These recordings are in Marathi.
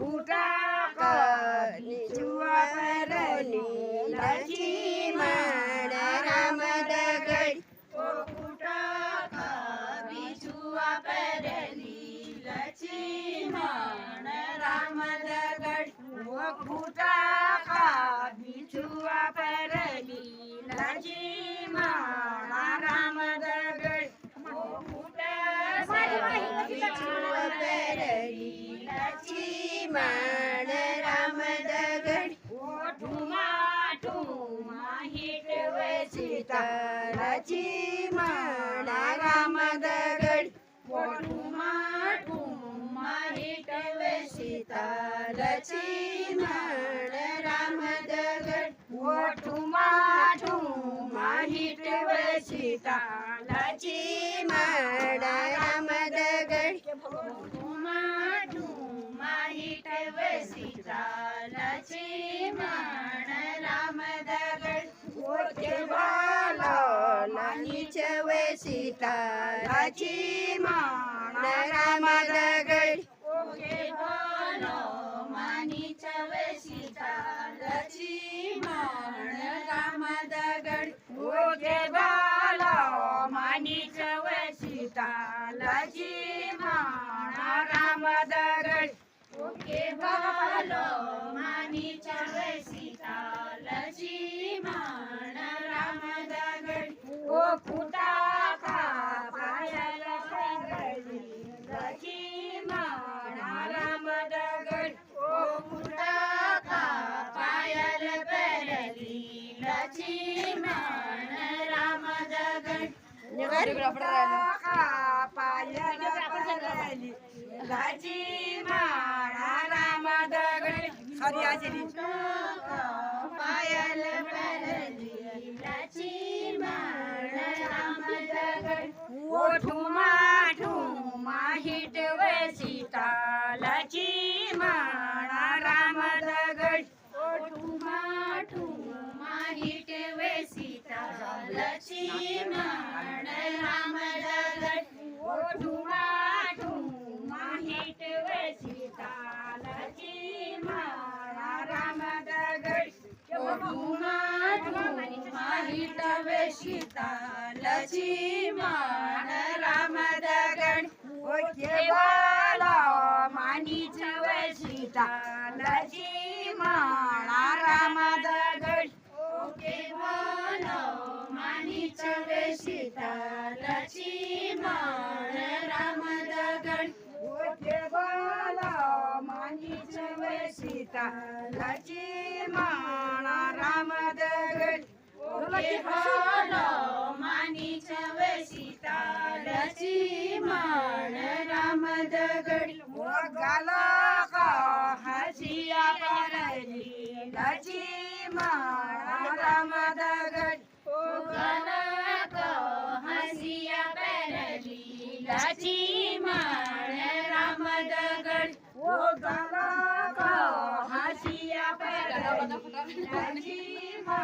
फुटा बिछुआ परली लक्ष्मण राम दगड फुटा बिछुआ परली लक्ष्मण राम दगड फुटा बिछुआ परली लक्ष्मण राम दगड फुटा बिछुआ परली लक्ष्मण राम दगड ठुमा ठुमा हिटव सीता लक्ष्मण राम दगड ठुमा ठुमा हिटव सीता लक्ष्मण राम दगड ठुमा ठुमा हिटव सीता लक्ष्मण राम दगड ठुमा ठुमा हिटव सीता लक्ष्मण राम दगड ओके बाला नानीचव सीता लक्ष्मण राम दगड ओके बाला मानीचव सीता लक्ष्मण राम दगड ओके बाला मानीचव सीता लक्ष्मण राम दगड ओके बालो मानीचव सीता लक्ष्मण राम दगड ओ फुटा पायल परली लक्ष्मण राम दगड ओ फुटा पायल परली लक्ष्मण राम दगड पायल परली लक्ष्मण राम दगड पायल परली लक्ष्मण राम दगड ओ ठुमा ठुमा हिटव सीता लक्ष्मण राम दगड ओ ठुमा ठुमा हिटव सीता लक्ष्मण राम दगड ओ ठुमा ठुमा हिटव सीता लक्ष्मण राम दगड ठुमा ठुमा हिटव सीता लक्ष्मण राम दगड ओके बाला मानीचव सीता लक्ष्मण राम दगड ओके बाला मानीचव सीता लक्ष्मण राम दगड ओके बाला मानीचव सीता लक्ष्मण राम दगड ओके बाला मानीचव सीता लक्ष्मण राम दगड गाला हसिया परली लक्ष्मण राम दगड गाला हसिया परली लक्ष्मण राम दगड ओ गाला हसिया परली लक्ष्मण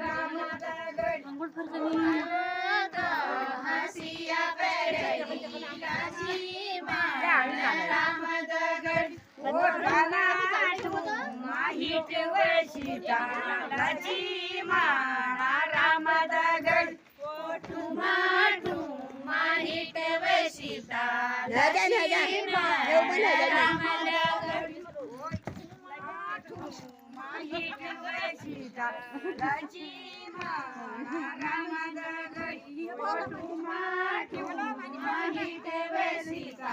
राम दगड हसिया परली लक्ष्मण राम दगड ओ गाला ठुमा हिटव सीता लक्ष्मण राम दगड ओ ठुमा ठुमा हिटव सीता लक्ष्मण राम दगड हिटव सीता लक्ष्मण राम दगड ठुमा ठुमा हिटव सीता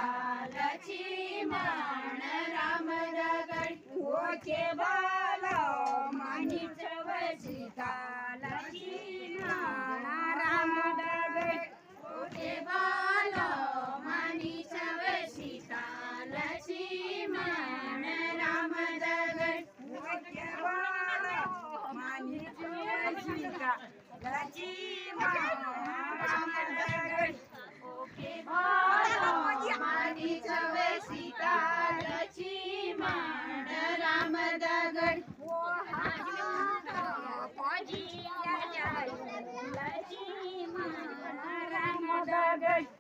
लक्ष्मण राम दगड ओके बाला मानीचव सीता लक्ष्मण राम दगड ओके बाला मानीचव सीता लक्ष्मण राम दगड ओके बाला मानीचव सीता लक्ष्मण राम दगड ओके बाला मानीचव सीता लक्ष्मण राम दगड लक्ष्मण राम दगड